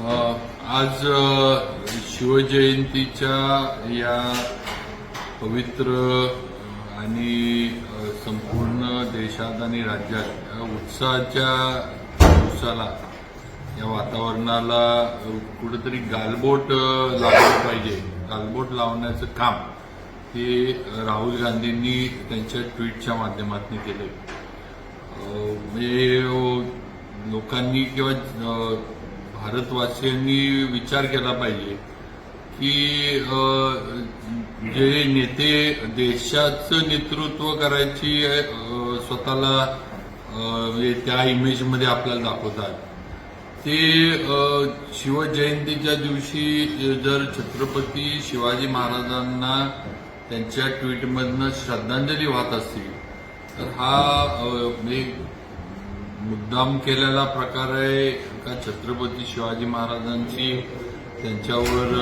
आज शिवजयंतीच्या या पवित्र आणि संपूर्ण देशात आणि राज्यात उत्साहाच्या दिवसाला या वातावरणाला कुठेतरी गालबोट लावलं पाहिजे. गालबोट लावण्याचं काम हे राहुल गांधींनी त्यांच्या ट्विटच्या माध्यमातून केलं. म्हणजे लोकांनी किंवा भारतवासियांनी विचार केला पाहिजे की जे नेते देशाचं नेतृत्व करायची स्वतःला त्या इमेजमध्ये आपल्याला दाखवतात, ते शिवजयंतीच्या दिवशी जर छत्रपती शिवाजी महाराजांना त्यांच्या ट्विटमधनं श्रद्धांजली वाहत असतील तर हा म्हणजे मुद्दाम केलेला प्रकार आहे का छत्रपती शिवाजी महाराजांची त्यांच्यावर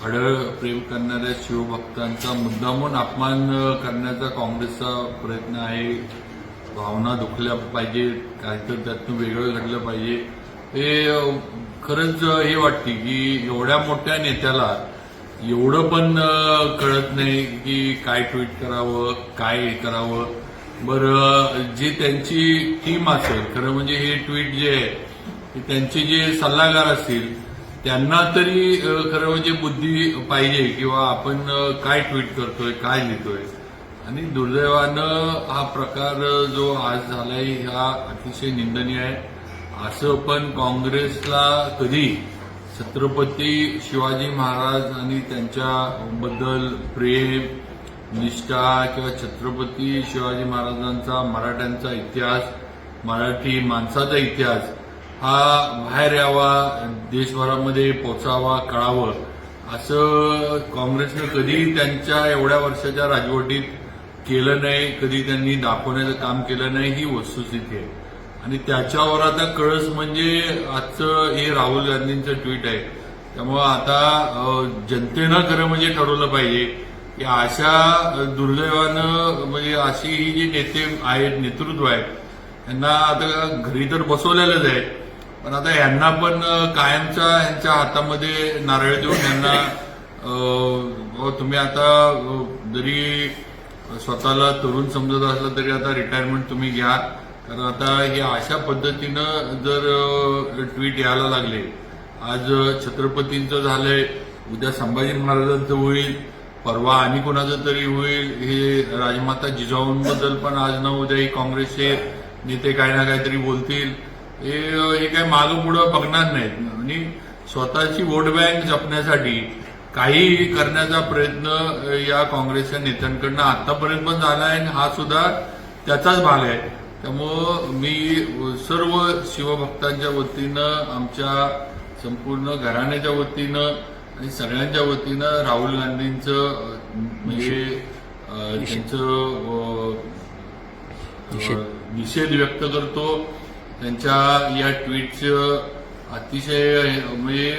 अढळ प्रेम करणाऱ्या शिवभक्तांचा मुद्दामून अपमान करण्याचा काँग्रेसचा प्रयत्न आहे. भावना दुखल्या पाहिजे, काहीतरी त्यातून वेगळं घडलं पाहिजे. हे खरंच हे वाटते की एवढ्या मोठ्या नेत्याला एवढं पण कळत नाही की काय ट्विट करावं, काय करावं. बरं, जे त्यांची टीम असेल, खरं म्हणजे हे ट्विट जे आहे त्यांचे जे सल्लागार असतील त्यांना तरी खरं म्हणजे बुद्धी पाहिजे किंवा आपण काय ट्विट करतोय, काय लिहितोय. आणि दुर्दैवानं हा प्रकार जो आज झालाय हा अतिशय निंदनीय आहे. असं पण काँग्रेसला कधी छत्रपती शिवाजी महाराज आणि त्यांच्याबद्दल प्रेम, निष्ठा किंवा छत्रपती शिवाजी महाराजांचा मराठ्यांचा इतिहास, मराठी माणसाचा इतिहास हा बाहेर यावा, देशभरामध्ये पोचावा, कळावं, असं काँग्रेसनं कधी त्यांच्या एवढ्या वर्षाच्या राजवटीत केलं नाही. कधी त्यांनी दाखवण्याचं काम केलं नाही, ही वस्तुस्थिती आहे. आणि त्याच्यावर आता कळस म्हणजे आजचं हे राहुल गांधींचं ट्विट आहे. त्यामुळं आता जनतेनं खरं म्हणजे ठरवलं पाहिजे की अशा दुर्दैवानं म्हणजे अशी ही जी नेते आहेत, नेतृत्व आहे, यांना आता घरी तर बसवलेलंच आहे, पण आता यांना पण कायमचा यांच्या हातामध्ये नारळ देऊन यांना तुम्ही आता जरी स्वतःला तरुण समजत असलं तरी आता रिटायरमेंट तुम्ही घ्या. कारण आता हे अशा पद्धतीनं जर ट्विट यायला लागले, आज छत्रपतींचं झालंय, उद्या संभाजी महाराजांचं होईल, परवा आणि कोणाचं तरी होईल. हे राजमाता जिजाऊंबद्दल पण आज ना उद्या ही काँग्रेसचे नेते काही ना काहीतरी बोलतील. हे काही मागं पुढं बघणार नाहीत आणि स्वतःची वोट बँक जपण्यासाठी काही करण्याचा प्रयत्न या काँग्रेसच्या नेत्यांकडनं आतापर्यंत पण झाला आहे आणि हा सुद्धा त्याचाच भाग आहे. त्यामुळं मी सर्व शिवभक्तांच्या वतीनं, आमच्या संपूर्ण घराण्याच्या वतीनं आणि सगळ्यांच्या वतीनं राहुल गांधींचं म्हणजे त्यांचं निषेध व्यक्त करतो. त्यांच्या या ट्विटचं अतिशय म्हणजे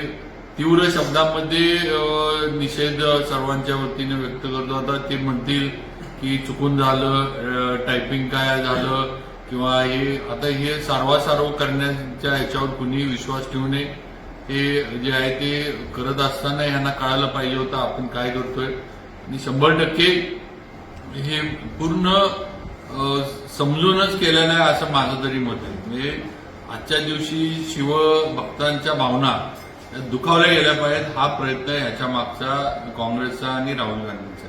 तीव्र शब्दांमध्ये निषेध सर्वांच्या वतीने व्यक्त करतो. आता ते म्हणतील की चुकून झालं, टायपिंग काय झालं किंवा हे आता हे सारवासारव करण्याच्या ह्याच्यावर कुणी विश्वास ठेवू नये. हे जे आहे ते करत असताना यांना कळायला पाहिजे होतं आपण काय करतोय. आणि 100% हे पूर्ण समजूनच केलं नाही असं माझं तरी मत आहे. म्हणजे आजच्या दिवशी शिवभक्तांच्या भावना दुखावल्या गेल्या पाहिजेत, हा प्रयत्न ह्याच्या मागचा काँग्रेसचा आणि राहुल गांधींचा.